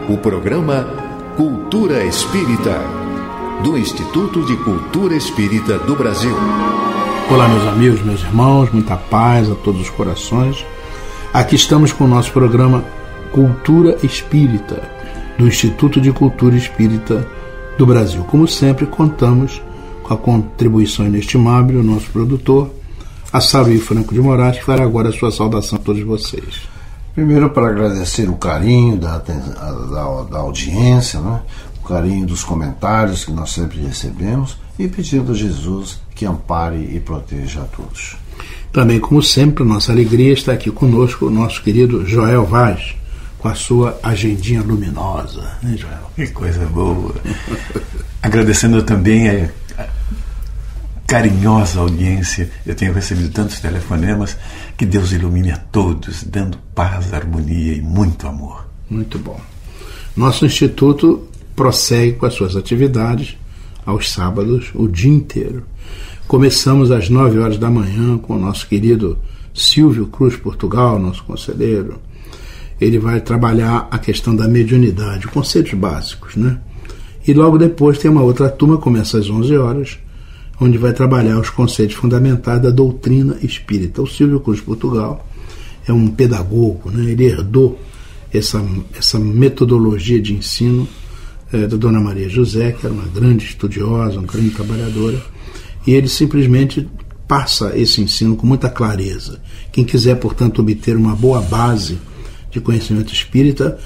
o programa Cultura Espírita, do Instituto de Cultura Espírita do Brasil. Olá, meus amigos, meus irmãos, muita paz a todos os corações. Aqui estamos com o nosso programa Cultura Espírita, do Instituto de Cultura Espírita do Brasil. Como sempre, contamos com a contribuição inestimável do nosso produtor, Assaruí Franco de Moraes, que fará agora a sua saudação a todos vocês. Primeiro, para agradecer o carinho da audiência, né? O carinho dos comentários que nós sempre recebemos, e pedindo a Jesus que ampare e proteja a todos. Também, como sempre, nossa alegria está aqui conosco o nosso querido Joel Vaz, com a sua agendinha luminosa, né, Joel? Que coisa boa! Agradecendo também a carinhosa audiência. Eu tenho recebido tantos telefonemas. Que Deus ilumine a todos, dando paz, harmonia e muito amor. Muito bom. Nosso instituto prossegue com as suas atividades aos sábados, o dia inteiro. Começamos às 9 horas da manhã com o nosso querido Silvio Cruz Portugal, nosso conselheiro. Ele vai trabalhar a questão da mediunidade, conceitos básicos, né? E logo depois tem uma outra turma, começa às 11 horas, onde vai trabalhar os conceitos fundamentais da doutrina espírita. O Silvio Cruz Portugal é um pedagogo, né? Ele herdou essa metodologia de ensino da Dona Maria José, que era uma grande estudiosa, uma grande trabalhadora, e ele simplesmente passa esse ensino com muita clareza. Quem quiser, portanto, obter uma boa base de conhecimento espírita,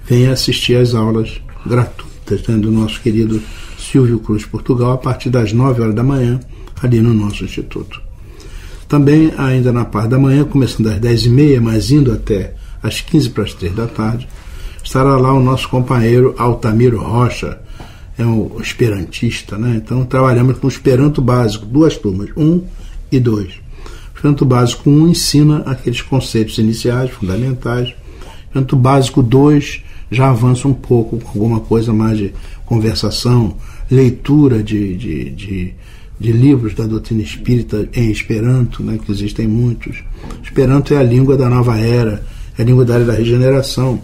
venha assistir às aulas gratuitas, né, do nosso querido Silvio Cruz Portugal, a partir das 9 horas da manhã, ali no nosso instituto. Também, ainda na parte da manhã, começando às 10h30, mas indo até às 15:45 da tarde, estará lá o nosso companheiro Altamiro Rocha, é um esperantista, né? Então trabalhamos com o Esperanto Básico, 2 turmas, 1 e 2. O Esperanto Básico 1 ensina aqueles conceitos iniciais, fundamentais. O Esperanto Básico 2 já avança um pouco com alguma coisa mais de conversação, leitura de livros da doutrina espírita em Esperanto, né, que existem muitos. Esperanto é a língua da nova era, é a língua da era da regeneração,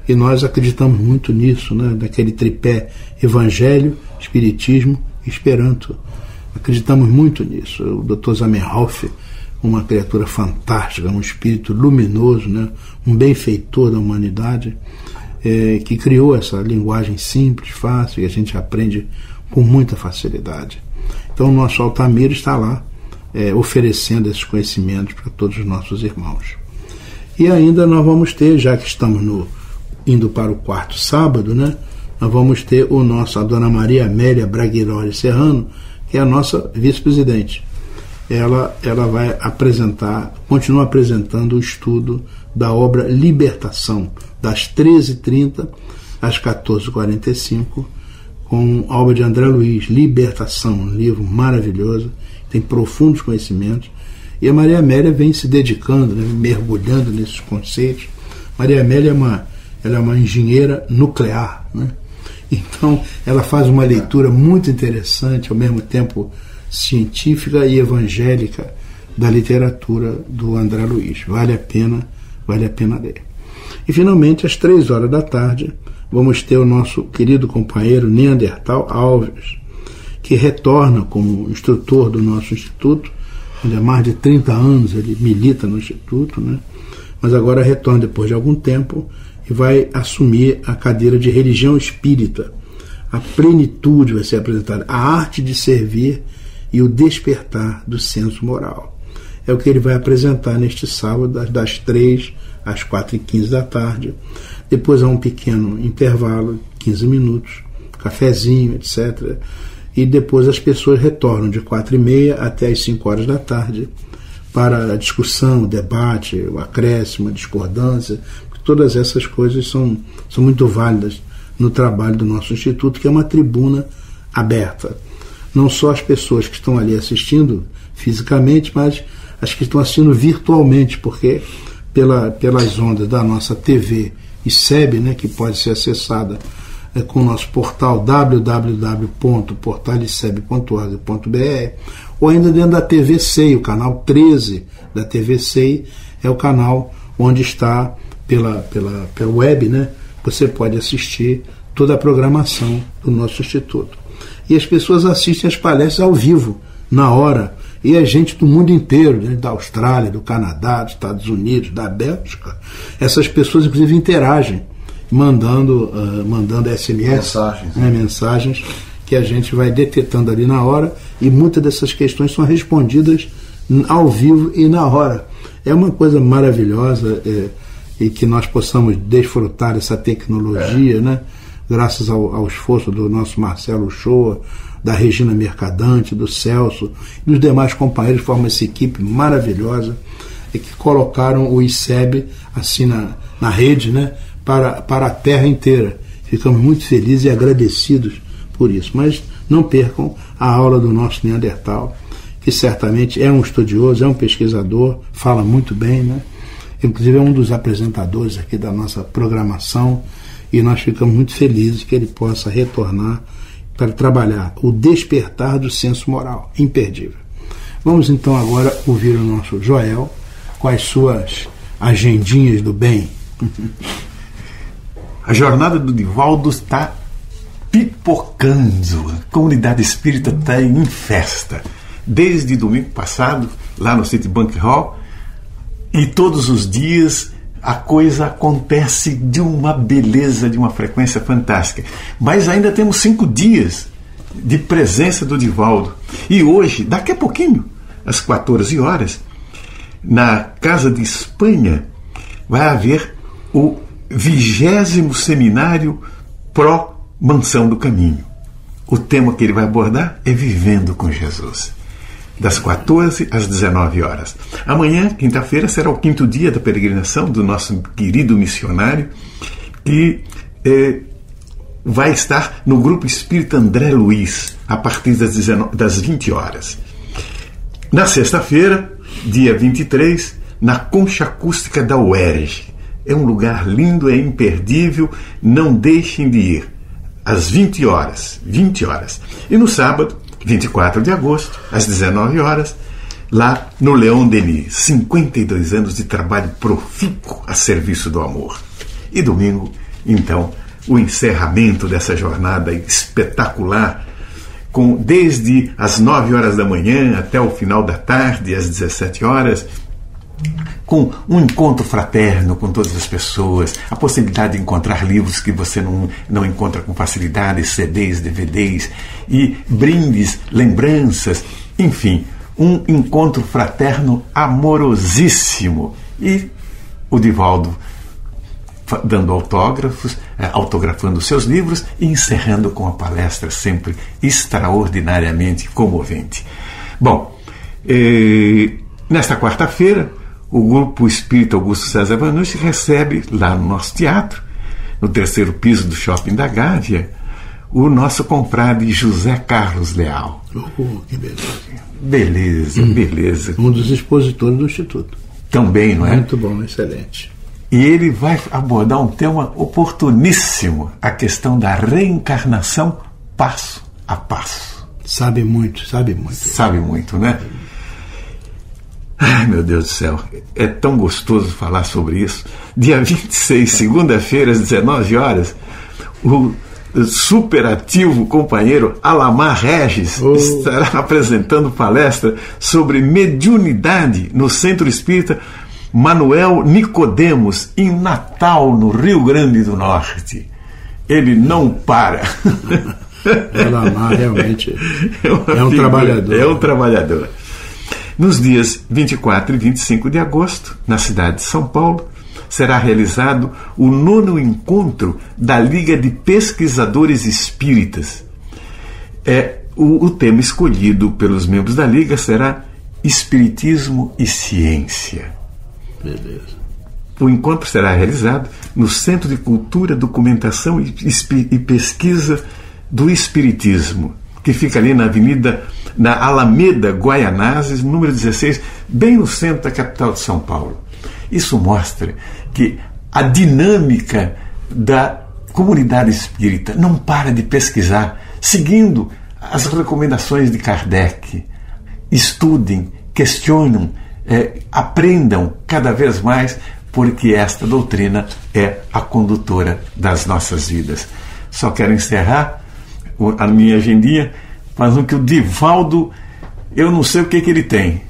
e nós acreditamos muito nisso, né, naquele tripé Evangelho, Espiritismo e Esperanto. Acreditamos muito nisso. O Dr. Zamenhof, uma criatura fantástica, um espírito luminoso, né, um benfeitor da humanidade, que criou essa linguagem simples, fácil, e a gente aprende com muita facilidade. Então o nosso Altamiro está lá oferecendo esses conhecimentos para todos os nossos irmãos. E ainda nós vamos ter, já que estamos indo para o 4º sábado, né, nós vamos ter a Dona Maria Amélia Braguiroli Serrano, que é a nossa vice-presidente. Ela vai continua apresentando o estudo da obra Libertação, das 13h30 às 14h45, com a obra de André Luiz, Libertação, um livro maravilhoso, tem profundos conhecimentos, e a Maria Amélia vem se dedicando, né, mergulhando nesses conceitos. Maria Amélia é uma engenheira nuclear, né? Então ela faz uma leitura muito interessante, ao mesmo tempo científica e evangélica, da literatura do André Luiz. Vale a pena ler. E finalmente, às 3 horas da tarde, vamos ter o nosso querido companheiro Neandertal Alves, que retorna como instrutor do nosso instituto, onde há mais de 30 anos ele milita no instituto, né? Mas agora retorna depois de algum tempo e vai assumir a cadeira de religião espírita. A plenitude vai ser apresentada, a arte de servir e o despertar do senso moral. É o que ele vai apresentar neste sábado, das 3 às 4h15 da tarde. Depois há um pequeno intervalo, 15 minutos, cafezinho, etc. E depois as pessoas retornam de 4h30 até as 5 horas da tarde para a discussão, o debate, o acréscimo, a discordância. Todas essas coisas são muito válidas no trabalho do nosso instituto, que é uma tribuna aberta. Não só as pessoas que estão ali assistindo fisicamente, mas as que estão assistindo virtualmente, porque pelas ondas da nossa TV e SEB, né, que pode ser acessada com o nosso portal www.portaleseb.org.br, ou ainda dentro da TV SEI, o canal 13 da TV SEI é o canal onde está pela web, né, você pode assistir toda a programação do nosso Instituto. E as pessoas assistem as palestras ao vivo, na hora, e a gente do mundo inteiro, da Austrália, do Canadá, dos Estados Unidos, da Bélgica, essas pessoas inclusive interagem, mandando SMS, mensagens que a gente vai detetando ali na hora, e muitas dessas questões são respondidas ao vivo e na hora. É uma coisa maravilhosa, e que nós possamos desfrutar dessa tecnologia, né? Graças ao esforço do nosso Marcelo Shoa, da Regina Mercadante, do Celso e dos demais companheiros que formam essa equipe maravilhosa e que colocaram o ICEB assim na rede, né, para a terra inteira. Ficamos muito felizes e agradecidos por isso. Mas não percam a aula do nosso Neandertal, que certamente é um estudioso, é um pesquisador, fala muito bem, né? Inclusive é um dos apresentadores aqui da nossa programação, e nós ficamos muito felizes que ele possa retornar para trabalhar o despertar do senso moral, imperdível. Vamos então agora ouvir o nosso Joel com as suas agendinhas do bem. A jornada do Divaldo está pipocando, a comunidade espírita está em festa. Desde domingo passado, lá no Citibank Hall, e todos os dias a coisa acontece de uma beleza, de uma frequência fantástica. Mas ainda temos 5 dias de presença do Divaldo. E hoje, daqui a pouquinho, às 14 horas, na Casa de Espanha, vai haver o 20º Seminário Pró-Mansão do Caminho. O tema que ele vai abordar é Vivendo com Jesus, das 14 às 19 horas. Amanhã, quinta-feira, será o 5º dia da peregrinação do nosso querido missionário, que vai estar no Grupo Espírita André Luiz, a partir das 20 horas. Na sexta-feira, dia 23, na Concha Acústica da UERJ. É um lugar lindo, é imperdível, não deixem de ir. Às 20 horas. E no sábado, 24 de agosto, às 19 horas, lá no Leon Denis, 52 anos de trabalho profícuo a serviço do amor. E domingo, então, o encerramento dessa jornada espetacular, desde as 9 horas da manhã até o final da tarde, às 17 horas, com um encontro fraterno com todas as pessoas, a possibilidade de encontrar livros que você não encontra com facilidade, CDs, DVDs, e brindes, lembranças, enfim, um encontro fraterno amorosíssimo. E o Divaldo dando autógrafos, autografando seus livros e encerrando com a palestra sempre extraordinariamente comovente. Bom, nesta quarta-feira, o Grupo Espírita Augusto César Vanucci recebe lá no nosso teatro, no 3º piso do Shopping da Gávea, o nosso compadre José Carlos Leal. Que beleza. Beleza. Um dos expositores do Instituto. Também, não é? Muito bom, excelente. E ele vai abordar um tema oportuníssimo, a questão da reencarnação passo a passo. Sabe muito. Sabe muito, né? Ai, meu Deus do céu, é tão gostoso falar sobre isso. Dia 26, segunda-feira, às 19 horas, o superativo companheiro Alamar Regis estará apresentando palestra sobre mediunidade no Centro Espírita Manuel Nicodemos, em Natal, no Rio Grande do Norte. Ele não para. Alamar realmente é um trabalhador. É um trabalhador. Nos dias 24 e 25 de agosto, na cidade de São Paulo, será realizado o 9º encontro da Liga de Pesquisadores Espíritas. O tema escolhido pelos membros da Liga será Espiritismo e Ciência. Beleza. O encontro será realizado no Centro de Cultura, Documentação e Pesquisa do Espiritismo, que fica ali na Alameda Guaianazes, número 16, bem no centro da capital de São Paulo. Isso mostra que a dinâmica da comunidade espírita não para de pesquisar, seguindo as recomendações de Kardec. Estudem, questionem, aprendam cada vez mais porque esta doutrina é a condutora das nossas vidas. Só quero encerrar a minha agendinha fazendo que o Divaldo, eu não sei o que ele tem.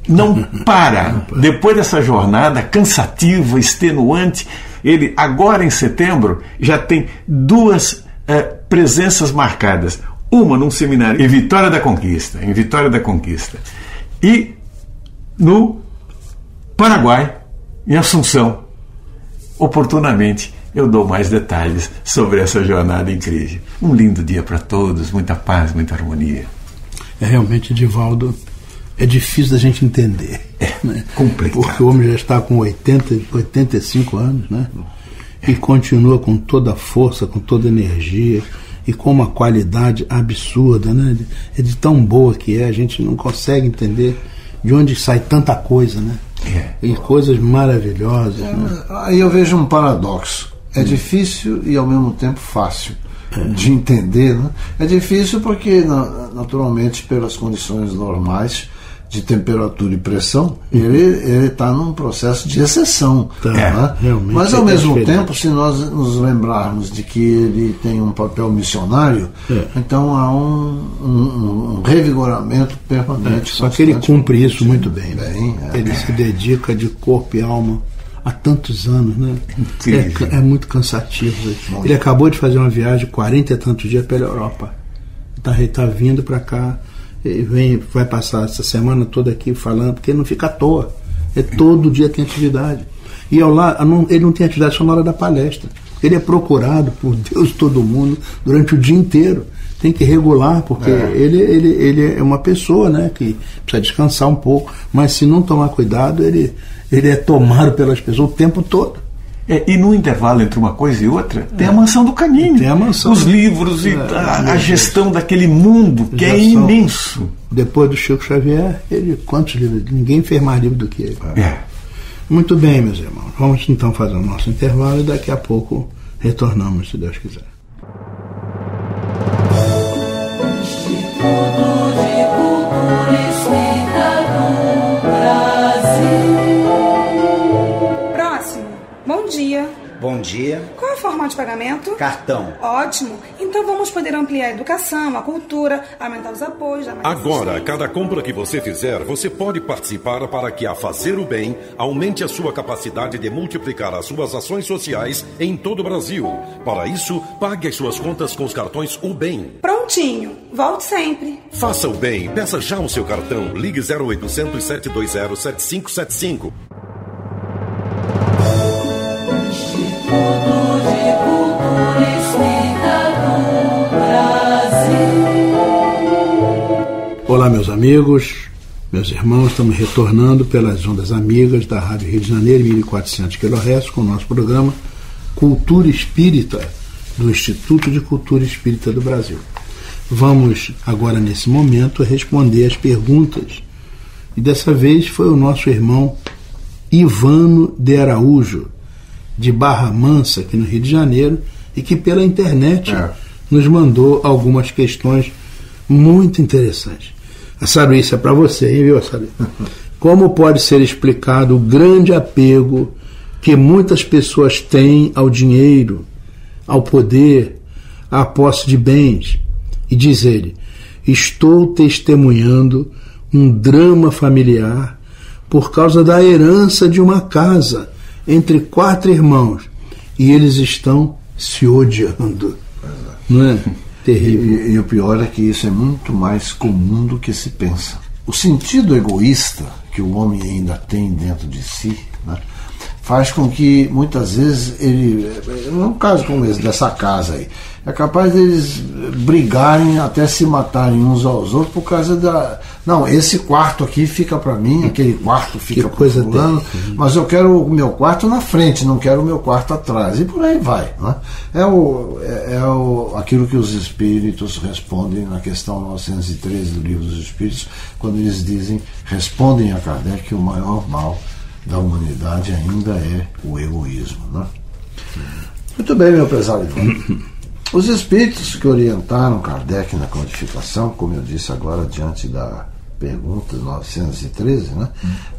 Não para. Depois dessa jornada cansativa, extenuante, ele agora em setembro já tem 2 presenças marcadas. Uma num seminário em Vitória da Conquista, e no Paraguai, em Assunção. Oportunamente eu dou mais detalhes sobre essa jornada incrível. Um lindo dia para todos, muita paz, muita harmonia. Realmente, Divaldo, é difícil da gente entender. Né? Complicado. Porque o homem já está com 85 anos, né? E continua com toda a força, com toda a energia e com uma qualidade absurda, né? É de tão boa que é, a gente não consegue entender de onde sai tanta coisa, né? E coisas maravilhosas. Né? Aí eu vejo um paradoxo. É difícil e ao mesmo tempo fácil de entender, né? É difícil porque, naturalmente, pelas condições normais de temperatura e pressão, ele está num processo de exceção. Né? Mas, ao mesmo tempo, se nós nos lembrarmos de que ele tem um papel missionário, então há um revigoramento permanente. Só que ele cumpre isso muito bem. Ele se dedica de corpo e alma há tantos anos, né? É muito cansativo. Ele acabou de fazer uma viagem de 40 e tantos dias pela Europa. Está vindo para cá. Vai passar essa semana toda aqui falando, porque ele não fica à toa. Todo dia tem atividade. E ele não tem atividade só na hora da palestra. Ele é procurado por Deus, todo mundo, durante o dia inteiro. Tem que regular, porque ele é uma pessoa, né, que precisa descansar um pouco. Mas se não tomar cuidado, ele é tomado pelas pessoas o tempo todo. E no intervalo entre uma coisa e outra, tem a Mansão do Caminho. Tem a mansão. Os livros e a gestão daquele mundo que é imenso. Depois do Chico Xavier, quantos livros? Ninguém fez mais livro do que ele. Muito bem, meus irmãos. Vamos então fazer o nosso intervalo e daqui a pouco retornamos, se Deus quiser. Bom dia. Qual é o formato de pagamento? Cartão. Ótimo. Então vamos poder ampliar a educação, a cultura, aumentar os apoios. Agora, cada compra que você fizer, você pode participar para que a Fazer o Bem aumente a sua capacidade de multiplicar as suas ações sociais em todo o Brasil. Para isso, pague as suas contas com os cartões O Bem. Prontinho. Volte sempre. Faça o bem. Peça já o seu cartão. Ligue 0800 720 7575. Olá, meus amigos, meus irmãos, estamos retornando pelas ondas amigas da Rádio Rio de Janeiro, 1400 kHz, com o nosso programa Cultura Espírita, do Instituto de Cultura Espírita do Brasil. Vamos, agora nesse momento, responder as perguntas. E dessa vez foi o nosso irmão Ivano de Araújo, de Barra Mansa, aqui no Rio de Janeiro, e que pela internet nos mandou algumas questões muito interessantes. Assaru, isso é para você, hein, viu, Assaru? Como pode ser explicado o grande apego que muitas pessoas têm ao dinheiro, ao poder, à posse de bens? E diz ele: estou testemunhando um drama familiar por causa da herança de uma casa entre 4 irmãos e eles estão se odiando. Não é? Terrível. E o pior é que isso é muito mais comum do que se pensa. O sentido egoísta que o homem ainda tem dentro de si, né, faz com que muitas vezes ele, num caso como esse dessa casa aí, é capaz deles brigarem até se matarem uns aos outros por causa da... Não, esse quarto aqui fica para mim, aquele quarto fica para fulano, mas eu quero o meu quarto na frente, não quero o meu quarto atrás, e por aí vai, né? Aquilo que os espíritos respondem na questão 913 do Livro dos Espíritos, quando eles respondem a Kardec que o maior mal da humanidade ainda é o egoísmo, né? Muito bem, meu prezado Ivan. Os espíritos que orientaram Kardec na codificação, como eu disse agora diante da pergunta 913, né,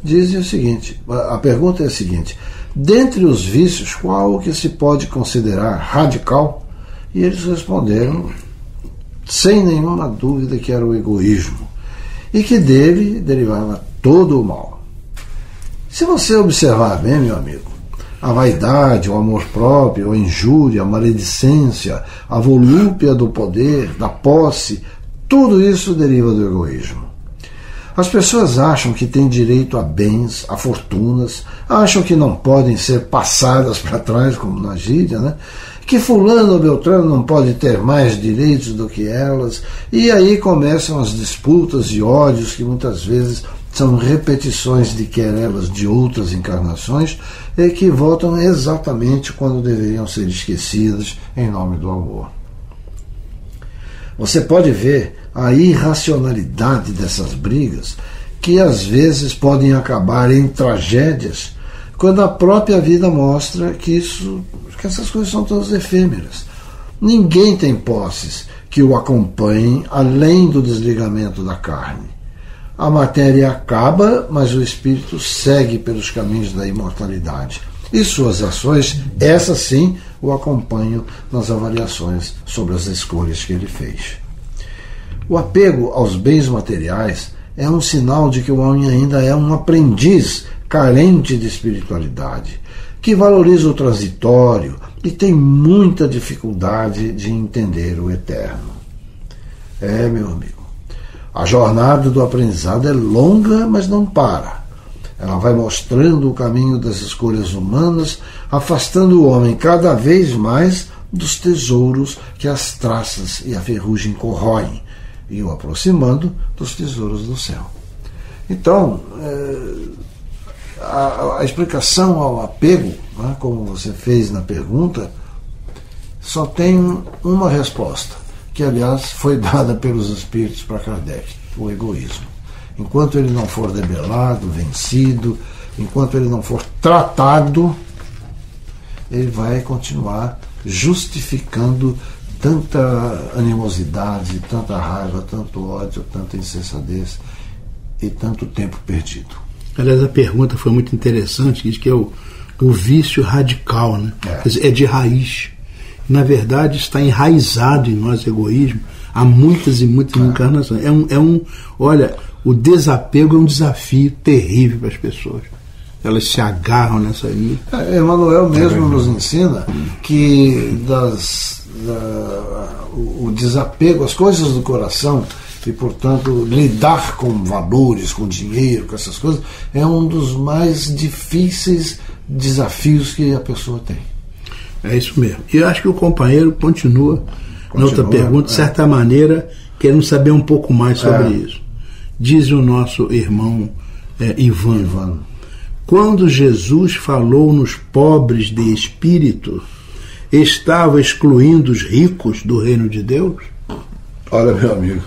dizem o seguinte: a pergunta é a seguinte: dentre os vícios, qual o que se pode considerar radical? E eles responderam, sem nenhuma dúvida, que era o egoísmo, e que dele derivava todo o mal. Se você observar bem, meu amigo, a vaidade, o amor próprio, a injúria, a maledicência, a volúpia do poder, da posse, tudo isso deriva do egoísmo. As pessoas acham que têm direito a bens, a fortunas, acham que não podem ser passadas para trás, como na gíria, né? Que fulano ou beltrano não pode ter mais direitos do que elas, e aí começam as disputas e ódios que muitas vezes são repetições de querelas de outras encarnações e que voltam exatamente quando deveriam ser esquecidas em nome do amor. Você pode ver a irracionalidade dessas brigas, que às vezes podem acabar em tragédias, quando a própria vida mostra que essas coisas são todas efêmeras. Ninguém tem posses que o acompanhem além do desligamento da carne. A matéria acaba, mas o espírito segue pelos caminhos da imortalidade. E suas ações, essas sim, o acompanham nas avaliações sobre as escolhas que ele fez. O apego aos bens materiais é um sinal de que o homem ainda é um aprendiz carente de espiritualidade, que valoriza o transitório e tem muita dificuldade de entender o eterno. Meu amigo, a jornada do aprendizado é longa, mas não para. Ela vai mostrando o caminho das escolhas humanas, afastando o homem cada vez mais dos tesouros que as traças e a ferrugem corroem, e o aproximando dos tesouros do céu. Então, a explicação ao apego, né, como você fez na pergunta, só tem uma resposta, que aliás foi dada pelos espíritos para Kardec: o egoísmo. Enquanto ele não for debelado, vencido, enquanto ele não for tratado, ele vai continuar justificando tanta animosidade, tanta raiva, tanto ódio, tanta insensatez e tanto tempo perdido. Aliás, a pergunta foi muito interessante, diz que é o vício radical, né? Quer dizer, é de raiz. Na verdade, está enraizado em nós, egoísmo, há muitas e muitas encarnações. Olha, o desapego é um desafio terrível para as pessoas. Elas se agarram nessa linha. Emmanuel mesmo nos ensina que o desapego, as coisas do coração, e portanto lidar com valores, com dinheiro, com essas coisas, é um dos mais difíceis desafios que a pessoa tem. É isso mesmo. E eu acho que o companheiro continua na outra pergunta, de certa maneira, querendo saber um pouco mais sobre isso. Diz o nosso irmão Ivan: quando Jesus falou nos pobres de espírito, estava excluindo os ricos do reino de Deus? Olha, meu amigo,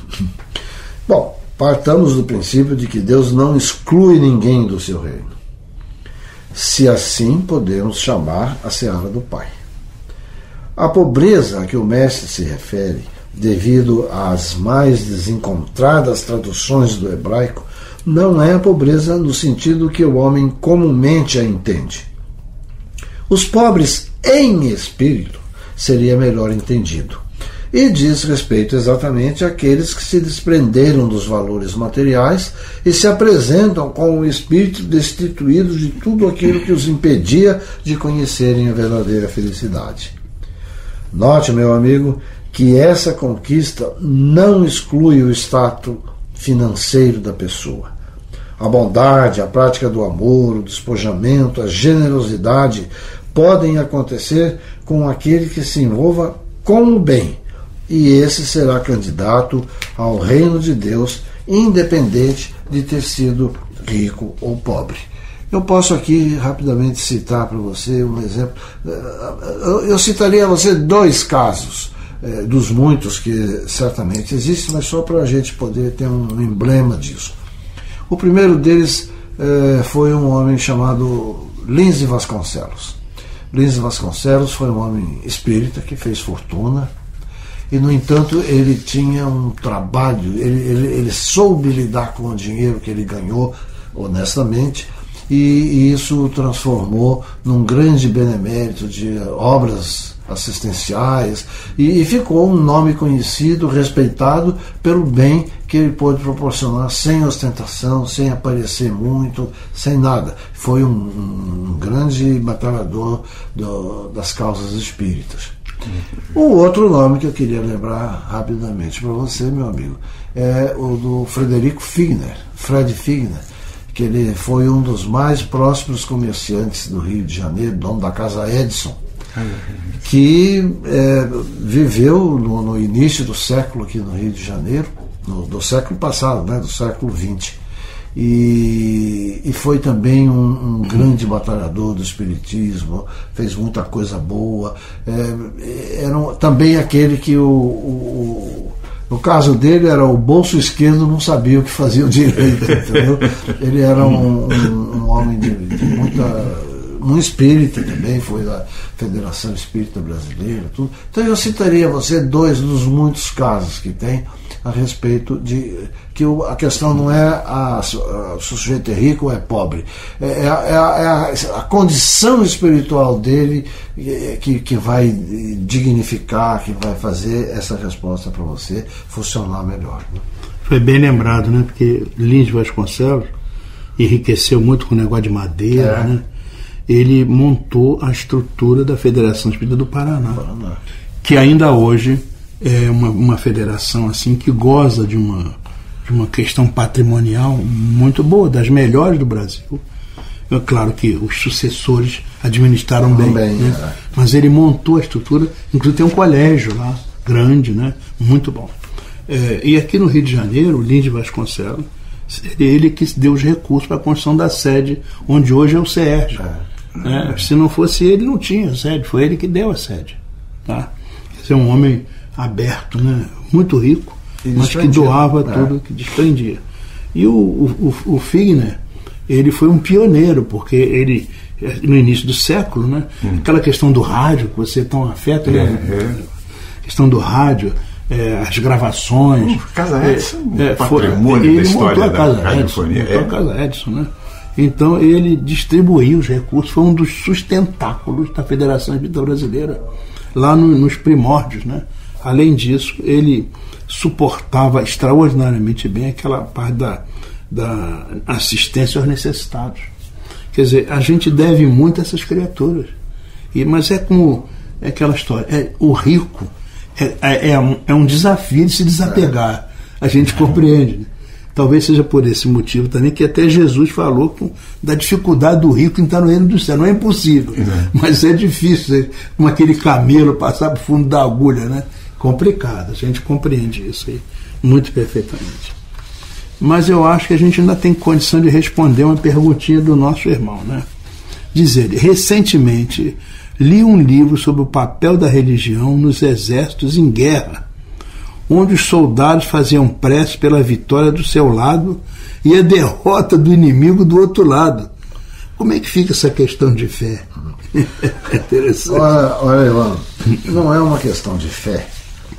bom, partamos do princípio de que Deus não exclui ninguém do seu reino. Se assim podemos chamar a seara do Pai. A pobreza a que o mestre se refere, devido às mais desencontradas traduções do hebraico, não é a pobreza no sentido que o homem comumente a entende. Os pobres em espírito seria melhor entendido, e diz respeito exatamente àqueles que se desprenderam dos valores materiais e se apresentam com o espírito destituído de tudo aquilo que os impedia de conhecerem a verdadeira felicidade. Note, meu amigo, que essa conquista não exclui o status financeiro da pessoa. A bondade, a prática do amor, o despojamento, a generosidade podem acontecer com aquele que se envolva com o bem, e esse será candidato ao reino de Deus, independente de ter sido rico ou pobre. Eu posso aqui rapidamente citar para você um exemplo. Eu citaria a você 2 casos, dos muitos que certamente existem, mas só para a gente poder ter um emblema disso. O primeiro deles foi um homem chamado Lins de Vasconcelos. Lins de Vasconcelos foi um homem espírita que fez fortuna, e no entanto ele tinha um trabalho, ele soube lidar com o dinheiro que ele ganhou honestamente, e isso o transformou num grande benemérito de obras assistenciais, e ficou um nome conhecido, respeitado pelo bem que ele pôde proporcionar, sem ostentação, sem aparecer muito, sem nada. Foi um grande batalhador das causas espíritas. O outro nome que eu queria lembrar rapidamente para você, meu amigo, é o do Frederico Figner, Fred Figner, que ele foi um dos mais próximos comerciantes do Rio de Janeiro, dono da Casa Edison, que viveu no início do século aqui no Rio de Janeiro, do século passado, né, do século XX, e foi também um grande batalhador do espiritismo, fez muita coisa boa, era também aquele que no caso dele era o bolso esquerdo não sabia o que fazia o direito, entendeu? Ele era um homem de muita... Um espírita também, foi da Federação Espírita Brasileira, tudo. Então eu citaria a você dois dos muitos casos que tem a respeito de que a questão não é se o sujeito é rico ou é pobre, é a condição espiritual dele que vai dignificar, que vai fazer essa resposta para você funcionar melhor, né? Foi bem lembrado, né? Porque Lins Vasconcelos enriqueceu muito com o negócio de madeira, né? Ele montou a estrutura da Federação Espírita do Paraná, que ainda hoje é uma federação assim que goza de uma questão patrimonial muito boa, das melhores do Brasil. É claro que os sucessores administraram bem, né? Mas ele montou a estrutura, inclusive tem um colégio lá, grande, né? Muito bom. E aqui no Rio de Janeiro, o Lins Vasconcelos, ele que deu os recursos para a construção da sede, onde hoje é o CERJ. Se não fosse ele, não tinha sede, foi ele que deu a sede, tá? Esse é um homem aberto, né? Muito rico, mas que doava tudo, que desprendia. E o Figner, ele foi um pioneiro, porque ele, no início do século, né? Aquela questão do rádio, que você tão afeta, né? A questão do rádio, as gravações. Casa Edison, patrimônio da história da radiofonia. Montou a Casa Edison, né? Então ele distribuiu os recursos, foi um dos sustentáculos da Federação Espírita Brasileira, lá nos primórdios, né? Além disso, ele suportava extraordinariamente bem aquela parte da assistência aos necessitados. Quer dizer, a gente deve muito a essas criaturas. Mas é como aquela história, o rico é um desafio de se desapegar. A gente compreende, né? Talvez seja por esse motivo também que até Jesus falou da dificuldade do rico entrar no reino do céu. Não é impossível, mas é difícil, como aquele camelo passar por fundo da agulha, né? Complicado, a gente compreende isso aí muito perfeitamente. Mas eu acho que a gente ainda tem condição de responder uma perguntinha do nosso irmão, né? Diz ele: recentemente li um livro sobre o papel da religião nos exércitos em guerra, onde os soldados faziam prece pela vitória do seu lado e a derrota do inimigo do outro lado. Como é que fica essa questão de fé? É interessante. Olha, Ivan, não é uma questão de fé,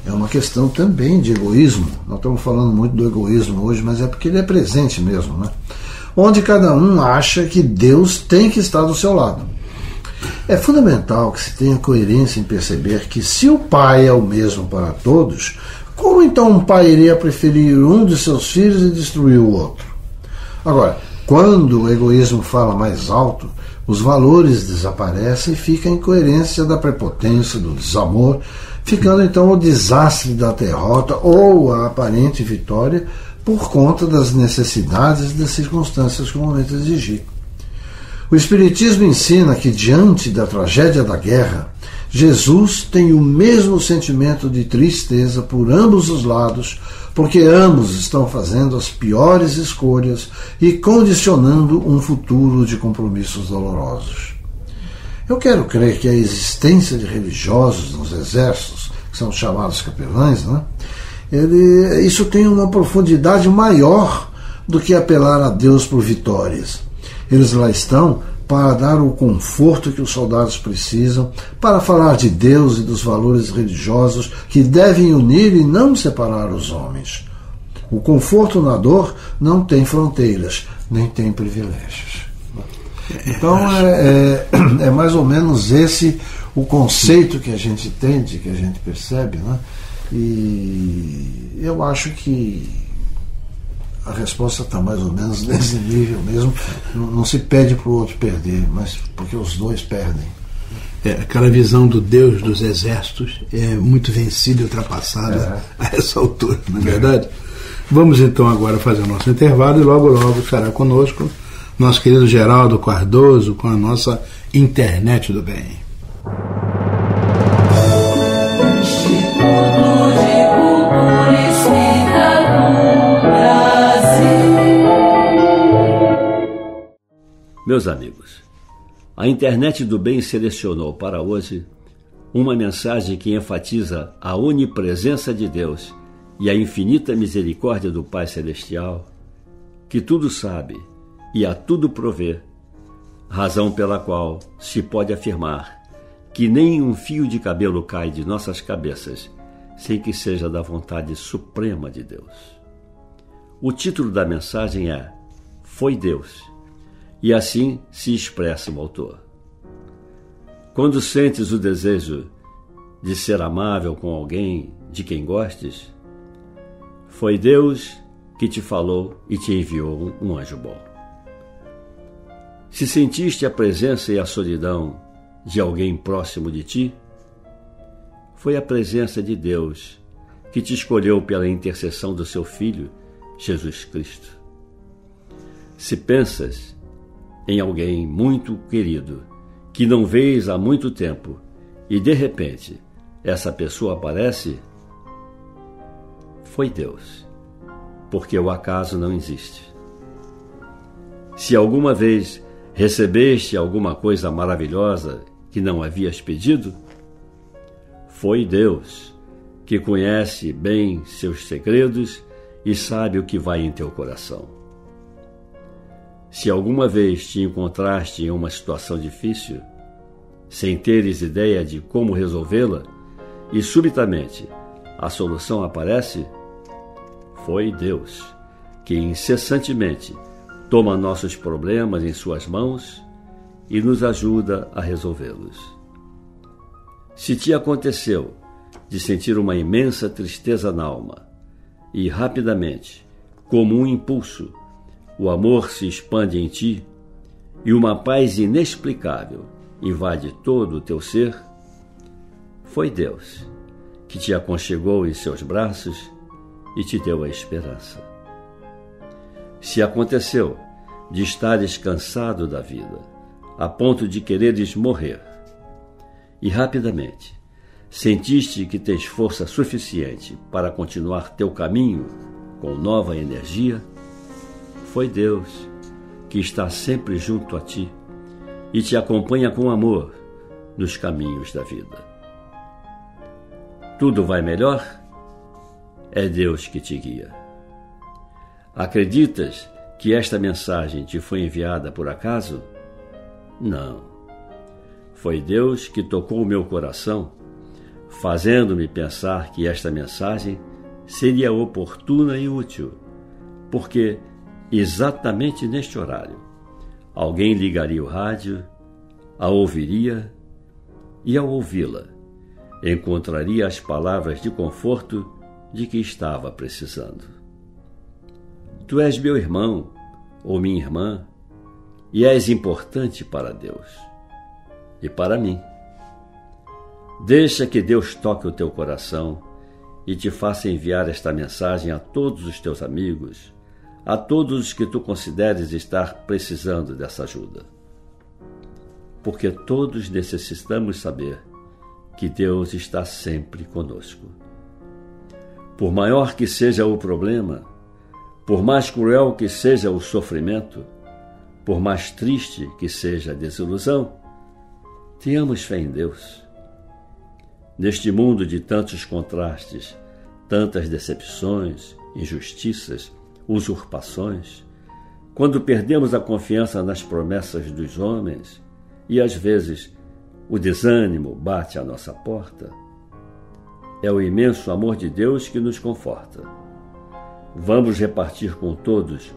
é uma questão também de egoísmo. Nós estamos falando muito do egoísmo hoje, mas é porque ele é presente mesmo, né? Onde cada um acha que Deus tem que estar do seu lado. É fundamental que se tenha coerência em perceber que se o Pai é o mesmo para todos, como então um pai iria preferir um de seus filhos e destruir o outro? Agora, quando o egoísmo fala mais alto, os valores desaparecem e fica a incoerência da prepotência, do desamor, ficando então o desastre da derrota ou a aparente vitória por conta das necessidades e das circunstâncias que o momento exigir. O Espiritismo ensina que, diante da tragédia da guerra, Jesus tem o mesmo sentimento de tristeza por ambos os lados, porque ambos estão fazendo as piores escolhas e condicionando um futuro de compromissos dolorosos. Eu quero crer que a existência de religiosos nos exércitos, que são chamados capelães, né, isso tem uma profundidade maior do que apelar a Deus por vitórias. Eles lá estão para dar o conforto que os soldados precisam, para falar de Deus e dos valores religiosos que devem unir e não separar os homens. O conforto na dor não tem fronteiras, nem tem privilégios. Então é mais ou menos esse o conceito que a gente entende, que a gente percebe, né? E eu acho que a resposta está mais ou menos nesse nível mesmo. Não se pede para o outro perder, mas porque os dois perdem. Aquela visão do Deus dos exércitos é muito vencida e ultrapassada a essa altura, não é verdade? Vamos então agora fazer o nosso intervalo e logo estará conosco nosso querido Geraldo Cardoso com a nossa Internet do Bem. Meus amigos, a Internet do Bem selecionou para hoje uma mensagem que enfatiza a onipresença de Deus e a infinita misericórdia do Pai Celestial, que tudo sabe e a tudo provê, razão pela qual se pode afirmar que nem um fio de cabelo cai de nossas cabeças sem que seja da vontade suprema de Deus. O título da mensagem é Foi Deus, e assim se expressa o autor. Quando sentes o desejo de ser amável com alguém de quem gostes, foi Deus que te falou e te enviou um anjo bom. Se sentiste a presença e a solidão de alguém próximo de ti, foi a presença de Deus que te escolheu pela intercessão do seu Filho, Jesus Cristo. Se pensas em alguém muito querido, que não vês há muito tempo, e de repente essa pessoa aparece, foi Deus, porque o acaso não existe. Se alguma vez recebeste alguma coisa maravilhosa que não havias pedido, foi Deus, que conhece bem seus segredos e sabe o que vai em teu coração. Se alguma vez te encontraste em uma situação difícil, sem teres ideia de como resolvê-la, e subitamente a solução aparece, foi Deus, que incessantemente toma nossos problemas em suas mãos e nos ajuda a resolvê-los. Se te aconteceu de sentir uma imensa tristeza na alma e rapidamente, como um impulso, o amor se expande em ti e uma paz inexplicável invade todo o teu ser, foi Deus que te aconchegou em seus braços e te deu a esperança. Se aconteceu de estares cansado da vida, a ponto de quereres morrer, e rapidamente sentiste que tens força suficiente para continuar teu caminho com nova energia, foi Deus que está sempre junto a ti e te acompanha com amor nos caminhos da vida. Tudo vai melhor? É Deus que te guia. Acreditas que esta mensagem te foi enviada por acaso? Não. Foi Deus que tocou o meu coração, fazendo-me pensar que esta mensagem seria oportuna e útil, porque exatamente neste horário alguém ligaria o rádio, a ouviria e, ao ouvi-la, encontraria as palavras de conforto de que estava precisando. Tu és meu irmão ou minha irmã e és importante para Deus e para mim. Deixa que Deus toque o teu coração e te faça enviar esta mensagem a todos os teus amigos, a todos os que tu consideres estar precisando dessa ajuda. Porque todos necessitamos saber que Deus está sempre conosco. Por maior que seja o problema, por mais cruel que seja o sofrimento, por mais triste que seja a desilusão, tenhamos fé em Deus. Neste mundo de tantos contrastes, tantas decepções, injustiças, usurpações, quando perdemos a confiança nas promessas dos homens e, às vezes, o desânimo bate à nossa porta, é o imenso amor de Deus que nos conforta. Vamos repartir com todos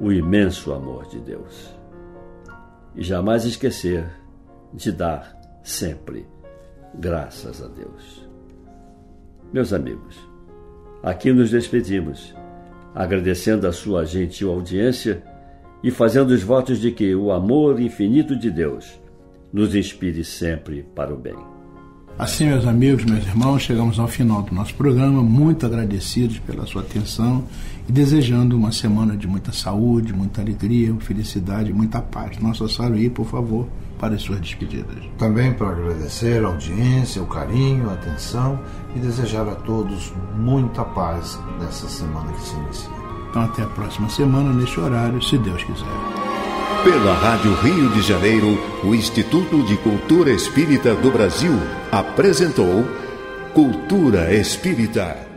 o imenso amor de Deus. e jamais esquecer de dar sempre graças a Deus. Meus amigos, aqui nos despedimos, agradecendo a sua gentil audiência e fazendo os votos de que o amor infinito de Deus nos inspire sempre para o bem. Assim, meus amigos, meus irmãos, chegamos ao final do nosso programa, muito agradecidos pela sua atenção e desejando uma semana de muita saúde, muita alegria, felicidade, muita paz. Nossa Saruí, por favor, para as suas despedidas. Também para agradecer a audiência, o carinho, a atenção e desejar a todos muita paz nessa semana que se inicia. Então, até a próxima semana, neste horário, se Deus quiser. Pela Rádio Rio de Janeiro, o Instituto de Cultura Espírita do Brasil apresentou Cultura Espírita.